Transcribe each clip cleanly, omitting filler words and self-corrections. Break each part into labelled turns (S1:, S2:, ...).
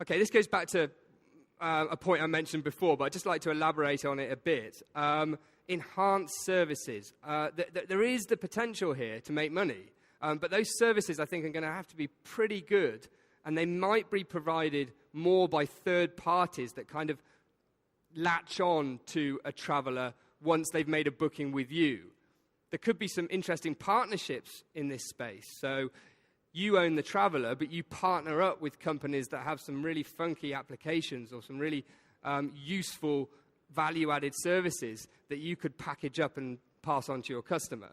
S1: Okay, this goes back to a point I mentioned before, but I'd just like to elaborate on it a bit. Enhanced services. There is the potential here to make money, but those services, I think, are going to have to be pretty good, and they might be provided more by third parties that kind of latch on to a traveller once they've made a booking with you. There could be some interesting partnerships in this space. So you own the traveller, but you partner up with companies that have some really funky applications or some really useful value-added services that you could package up and pass on to your customer.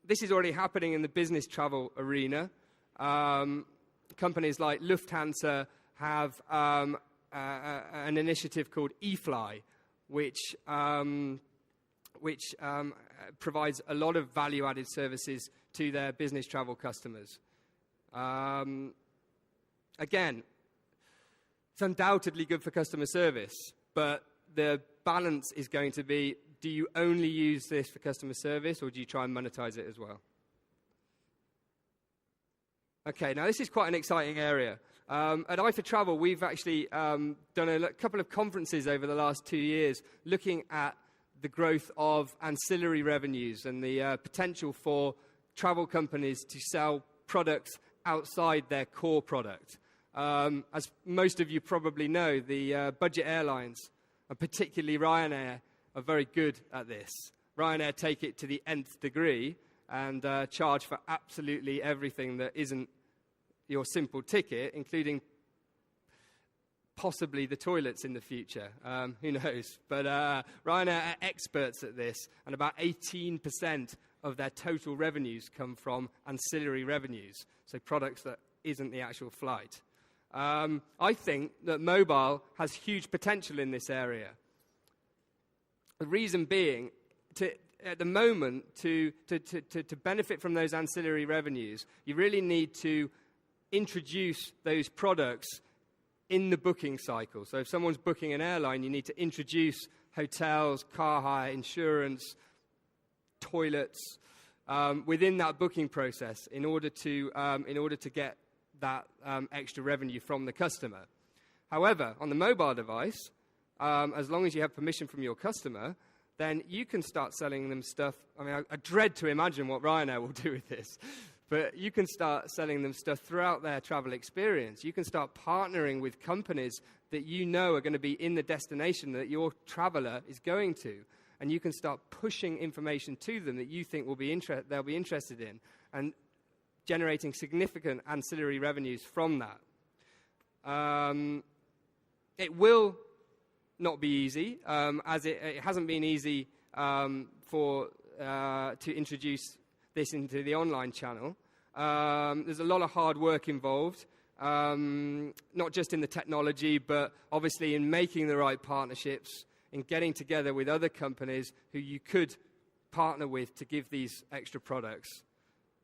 S1: This is already happening in the business travel arena. Companies like Lufthansa have an initiative called eFly, which provides a lot of value-added services to their business travel customers. Again, it's undoubtedly good for customer service, but the balance is going to be, do you only use this for customer service, or do you try and monetize it as well? Okay, now this is quite an exciting area. At EyeForTravel, we've actually done a couple of conferences over the last 2 years looking at the growth of ancillary revenues and the potential for travel companies to sell products outside their core product. As most of you probably know, the budget airlines, and particularly Ryanair, are very good at this. Ryanair take it to the nth degree and charge for absolutely everything that isn't your simple ticket, including possibly the toilets in the future. Who knows? But Ryanair are experts at this, and about 18% of their total revenues come from ancillary revenues, so products that isn't the actual flight. I think that mobile has huge potential in this area. The reason being, at the moment, to benefit from those ancillary revenues, you really need to introduce those products in the booking cycle. So if someone's booking an airline, you need to introduce hotels, car hire, insurance, toilets within that booking process in order to get that extra revenue from the customer. However, on the mobile device, as long as you have permission from your customer, then you can start selling them stuff. I mean, I dread to imagine what Ryanair will do with this. But you can start selling them stuff throughout their travel experience. You can start partnering with companies that you know are going to be in the destination that your traveller is going to. And you can start pushing information to them that you think they'll be interested in, and generating significant ancillary revenues from that. It will not be easy, as it hasn't been easy to introduce this into the online channel. There's a lot of hard work involved, not just in the technology, but obviously in making the right partnerships, in getting together with other companies who you could partner with to give these extra products.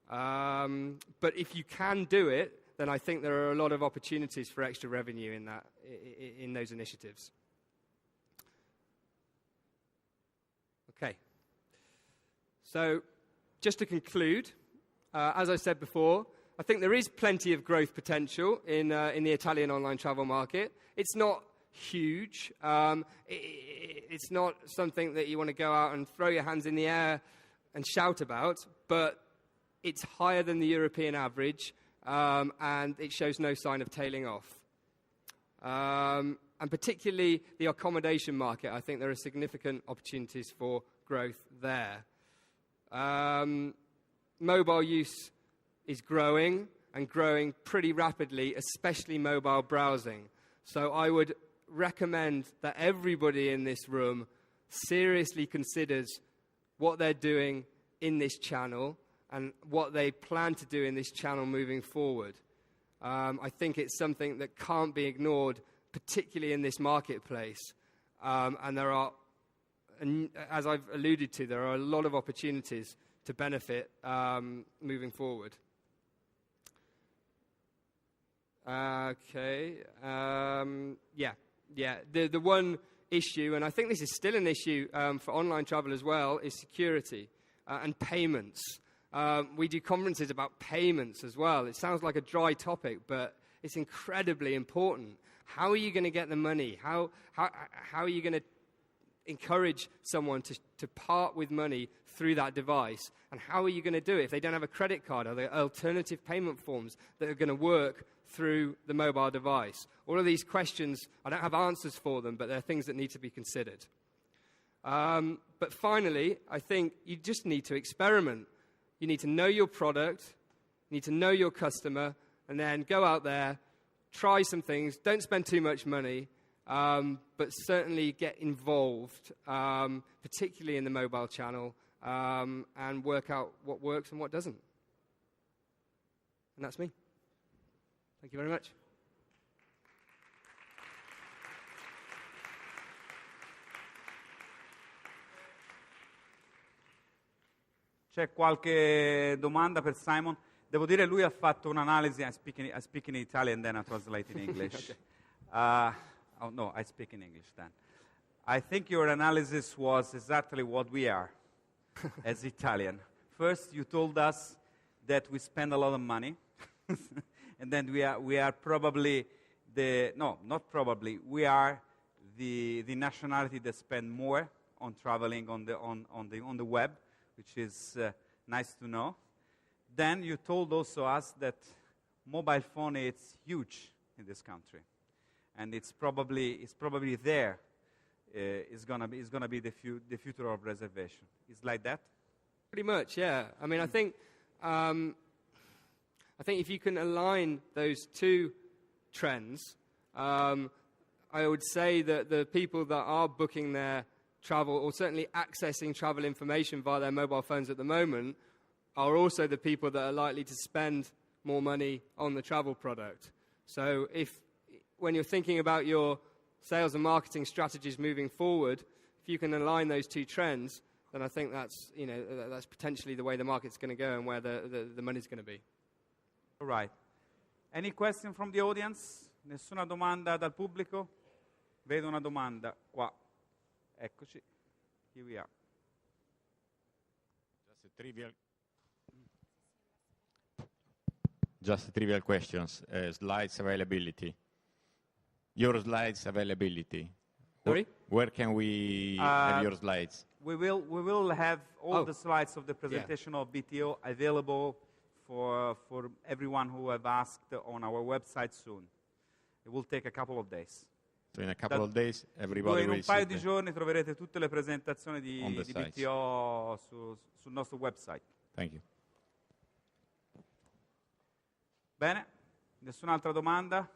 S1: But if you can do it, then I think there are a lot of opportunities for extra revenue in those initiatives. Okay. So, just to conclude, as I said before, I think there is plenty of growth potential in the Italian online travel market. It's not huge. It's not something that you want to go out and throw your hands in the air and shout about, but it's higher than the European average, and it shows no sign of tailing off. And particularly the accommodation market, I think there are significant opportunities for growth there. Mobile use is growing, and growing pretty rapidly, especially mobile browsing. So I would recommend that everybody in this room seriously considers what they're doing in this channel and what they plan to do in this channel moving forward. I think it's something that can't be ignored, particularly in this marketplace. And there are, as I've alluded to, there are a lot of opportunities to benefit moving forward. Okay. The one issue, and I think this is still an issue for online travel as well, is security and payments. We do conferences about payments as well. It sounds like a dry topic, but It's incredibly important. How are you going to get the money? How are you going to encourage someone to part with money through that device? And how are you going to do it if they don't have a credit card? Are there alternative payment forms that are going to work through the mobile device? All of these questions, I don't have answers for them, but they're things that need to be considered. But finally, I think you just need to experiment. You need to know your product, you need to know your customer, and then go out there, try some things. Don't spend too much money, but certainly get involved, particularly in the mobile channel, and work out what works and what doesn't. And that's me. Thank you very much.
S2: C'è qualche domanda per Simon? Devo dire, lui ha fatto un'analisi. I speak in Italian, then I translate in English. Okay. Oh, no, I speak in English then. I think your analysis was exactly what we are as Italian. First, you told us that we spend a lot of money. And then we are probably not probably. We are the nationality that spend more on traveling on the web, which is nice to know. Then you told also us that mobile phone is huge in this country, and it's probably there. Is gonna be the future of reservation. It's like that.
S1: Pretty much, yeah. I mean, I think if you can align those two trends, I would say that the people that are booking their travel, or certainly accessing travel information via their mobile phones at the moment, are also the people that are likely to spend more money on the travel product. So when you're thinking about your sales and marketing strategies moving forward, if you can align those two trends, then I think that's potentially the way the market's going to go and where the money's going to be.
S2: All right. Any question from the audience? Nessuna domanda dal pubblico? Vedo una domanda qua. Eccoci. Here we are.
S3: Just a trivial questions. Slides availability. Your slides availability.
S1: Sorry?
S3: Where can we have your slides?
S2: We will have all the slides of the presentation of BTO available for everyone who have asked on our website soon. It will take a couple of days.
S3: So in a couple of days, everybody
S2: in
S3: will
S2: un paio di giorni troverete tutte le presentazioni di BTO sul nostro website.
S3: Thank you.
S2: Bene, nessun'altra domanda?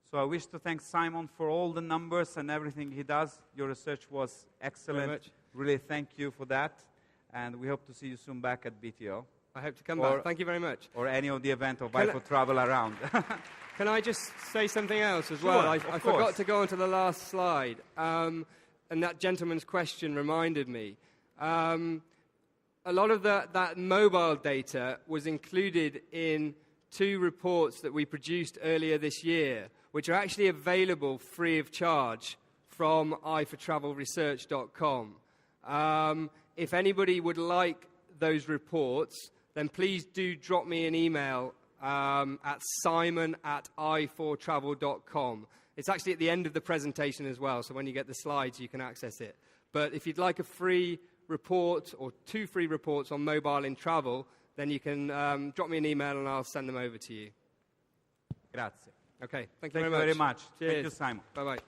S2: So I wish to thank Simon for all the numbers and everything he does. Your research was excellent. Really thank you for that. And we hope to see you soon back at BTO.
S1: I hope to come back. Thank you very much.
S2: Or any of the event of EyeForTravel around.
S1: Can I just say something else as
S2: Sure,
S1: well? I forgot to go on to the last slide. And that gentleman's question reminded me. A lot of that mobile data was included in 2 reports that we produced earlier this year, which are actually available free of charge from EyeForTravelResearch.com. If anybody would like those reports, then please do drop me an email at simon@EyeForTravel.com. It's actually at the end of the presentation as well, so when you get the slides, you can access it. But if you'd like a free report or 2 free reports on mobile in travel, then you can drop me an email and I'll send them over to you.
S2: Grazie.
S1: Okay, thank
S2: you
S1: very much.
S2: Cheers.
S1: Cheers.
S2: Thank you, Simon.
S1: Bye-bye.